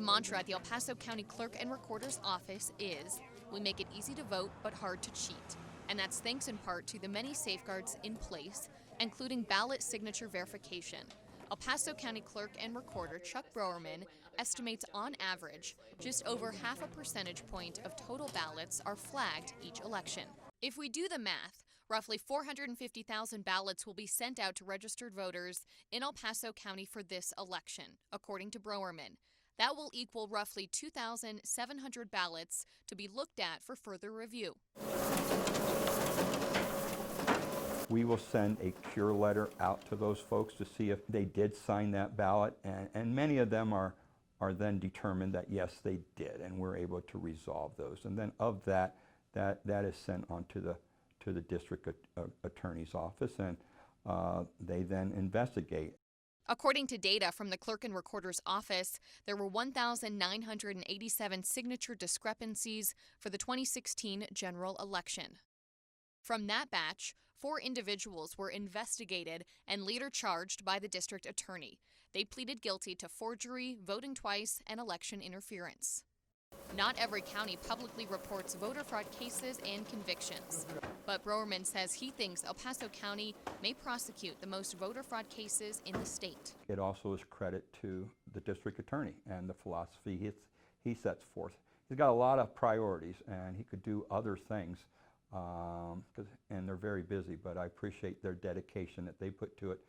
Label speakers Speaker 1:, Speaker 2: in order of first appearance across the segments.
Speaker 1: mantra at the El Paso County Clerk and Recorder's Office is, we make it easy to vote but hard to cheat. And that's thanks in part to the many safeguards in place, including ballot signature verification. El Paso County Clerk and Recorder Chuck Browerman estimates on average just over half a percentage point of total ballots are flagged each election. If we do the math, roughly 450,000 ballots will be sent out to registered voters in El Paso County for this election, according to Browerman. That will equal roughly 2,700 ballots to be looked at for further review.
Speaker 2: We will send a cure letter out to those folks to see if they did sign that ballot, and many of them are then determined that yes, they did, and we're able to resolve those. And then of that is sent on to the district attorney's office, and they then investigate.
Speaker 1: According to data from the Clerk and Recorder's Office, there were 1,987 signature discrepancies for the 2016 general election. From that batch, 4 individuals were investigated and later charged by the district attorney. They pleaded guilty to forgery, voting twice, and election interference. Not every county publicly reports voter fraud cases and convictions, but Browerman says he thinks El Paso County may prosecute the most voter fraud cases in the state.
Speaker 2: It also is credit to the district attorney and the philosophy he sets forth. He's got a lot of priorities, and he could do other things, and they're very busy, but I appreciate their dedication that they put to it,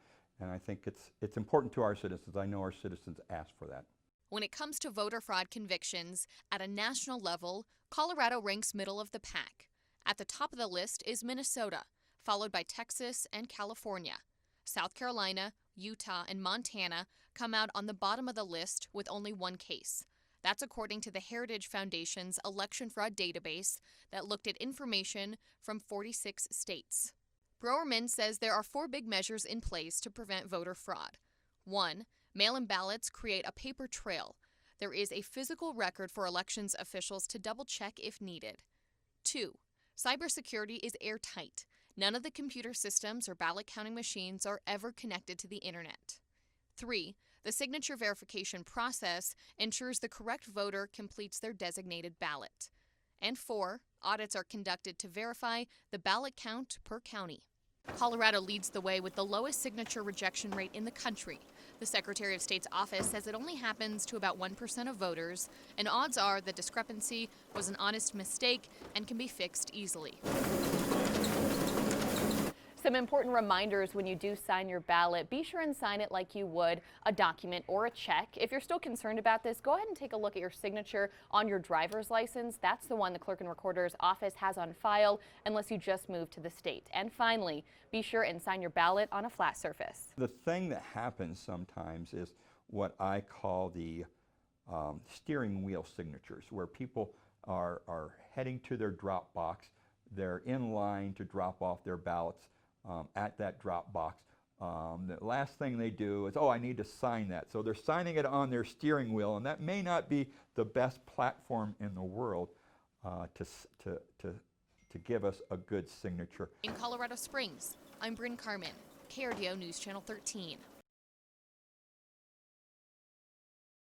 Speaker 2: and I think it's important to our citizens. I know our citizens ask for that.
Speaker 1: When it comes to voter fraud convictions, at a national level, Colorado ranks middle of the pack. At the top of the list is Minnesota, followed by Texas and California. South Carolina, Utah, and Montana come out on the bottom of the list with only one case. That's according to the Heritage Foundation's election fraud database that looked at information from 46 states. Browerman says there are 4 big measures in place to prevent voter fraud. 1. Mail-in ballots create a paper trail. There is a physical record for elections officials to double-check if needed. 2. Cybersecurity is airtight. None of the computer systems or ballot counting machines are ever connected to the internet. 3. The signature verification process ensures the correct voter completes their designated ballot. And 4. Audits are conducted to verify the ballot count per county. Colorado leads the way with the lowest signature rejection rate in the country. The Secretary of State's office says it only happens to about 1% of voters, and odds are the discrepancy was an honest mistake and can be fixed easily. Some important reminders when you do sign your ballot. Be sure and sign it like you would a document or a check. If you're still concerned about this, go ahead and take a look at your signature on your driver's license. That's the one the Clerk and Recorder's Office has on file unless you just moved to the state. And finally, be sure and sign your ballot on a flat surface.
Speaker 2: The thing that happens sometimes is what I call the steering wheel signatures, where people are heading to their drop box. They're in line to drop off their ballots at that drop box. The last thing they do is, oh, I need to sign that. So they're signing it on their steering wheel, and that may not be the best platform in the world to give us a good signature.
Speaker 1: In Colorado Springs, I'm Bryn Carmen, KRDO News Channel 13.